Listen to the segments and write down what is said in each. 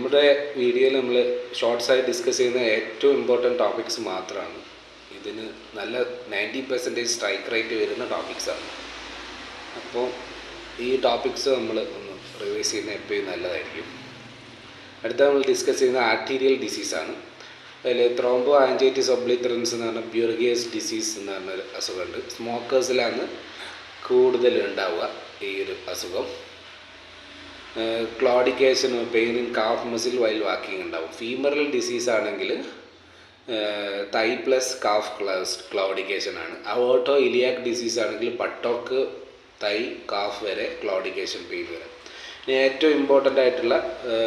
നമ്മുടെ വീഡിയോയിൽ നമ്മൾ ഷോർട്ട്സായി ഡിസ്കസ് ചെയ്യുന്ന ഏറ്റവും ഇമ്പോർട്ടൻറ്റ് ടോപ്പിക്സ് മാത്രമാണ്. ഇതിന് നല്ല 90% സ്ട്രൈക്ക് റേറ്റ് വരുന്ന ടോപ്പിക്സാണ്. അപ്പോൾ ഈ ടോപ്പിക്സ് നമ്മൾ ഒന്ന് റിവൈസ് ചെയ്യുന്നത് എപ്പോഴും നല്ലതായിരിക്കും. അടുത്ത നമ്മൾ ഡിസ്കസ് ചെയ്യുന്ന ആർട്ടീരിയൽ ഡിസീസാണ്. അതിൽ ത്രോംബോ ആൻജൈറ്റിസ് ഒബ്ലിറ്ററൻസ് എന്ന് പറഞ്ഞാൽ ബ്യൂർഗേസ് ഡിസീസ് എന്ന് പറഞ്ഞൊരു അസുഖമുണ്ട്. സ്മോക്കേഴ്സിലാണ് കൂടുതൽ ഉണ്ടാവുക ഈ ഒരു അസുഖം. Claudication, pain in calf muscle while walking ഉണ്ടാവും. ഫീമറൽ ഡിസീസ് ആണെങ്കിൽ തൈ പ്ലസ് കാഫ് ക്ലോഡിക്കേഷൻ ആണ്. അവോട്ടോ ഇലിയാക് ഡിസീസ് ആണെങ്കിൽ പട്ടോക്ക്, തൈ, കാഫ് വരെ ക്ലോഡിക്കേഷൻ പെയിൻ വരെ. ഇനി ഏറ്റവും ഇമ്പോർട്ടൻ്റ് ആയിട്ടുള്ള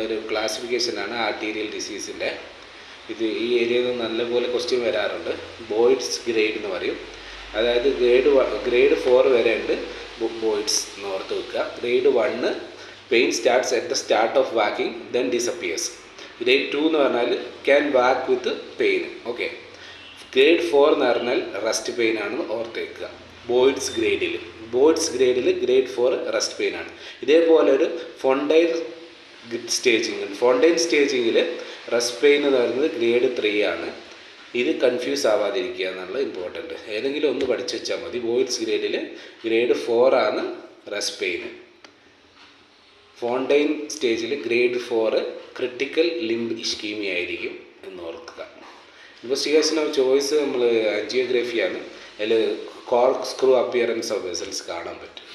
ഒരു ക്ലാസിഫിക്കേഷനാണ് ആർട്ടീരിയൽ ഡിസീസിൻ്റെ. ഇത് ഈ ഏരിയയിൽ നിന്ന് നല്ലപോലെ ക്വസ്റ്റ്യൻ വരാറുണ്ട്. ബോയ്ഡ്സ് ഗ്രേഡ് എന്ന് പറയും. അതായത് ഗ്രേഡ് 4 വരെ ഉണ്ട് ബോയ്ഡ്സ് എന്ന് ഓർത്ത് വെക്കുക. Grade 1 pain starts at the start of walking then disappears. Grade 2 എന്ന് പറഞ്ഞാൽ can walk with pain. Okay. Grade 4 എന്ന് പറഞ്ഞാൽ റെസ്റ്റ് പെയിൻ ആണെന്ന് ഓർത്ത് വെക്കുക. ബോയ്ഡ്സ് ഗ്രേഡിൽ ഗ്രേഡ് 4 റെസ്റ്റ് പെയിൻ ആണ്. ഇതേപോലെ ഒരു ഫോണ്ടൈൻ സ്റ്റേജിങ്ങിൽ റെസ്റ്റ് പെയിൻ എന്ന് പറയുന്നത് ഗ്രേഡ് 3 ആണ്. ഇത് കൺഫ്യൂസ് ആവാതിരിക്കുക എന്നുള്ളത് ഇമ്പോർട്ടൻറ്റ്. ഏതെങ്കിലും ഒന്ന് പഠിച്ചു വെച്ചാൽ മതി. ബോയ്ഡ്സ് ഗ്രേഡിൽ ഗ്രേഡ് 4 ആണ് റെസ്റ്റ് പെയിൻ. ഫോണ്ടൈൻ സ്റ്റേജിൽ ഗ്രേഡ് 4 ക്രിട്ടിക്കൽ ലിംബ് ഇഷ്കീമിയ ആയിരിക്കും എന്ന് ഓർക്കുക. ഇൻവെസ്റ്റിഗേഷൻ ഓഫ് ചോയ്സ് നമ്മൾ ആൻജിയോഗ്രഫിയാണ്. അതിൽ cork screw appearance of vessels കാണാൻ പറ്റും.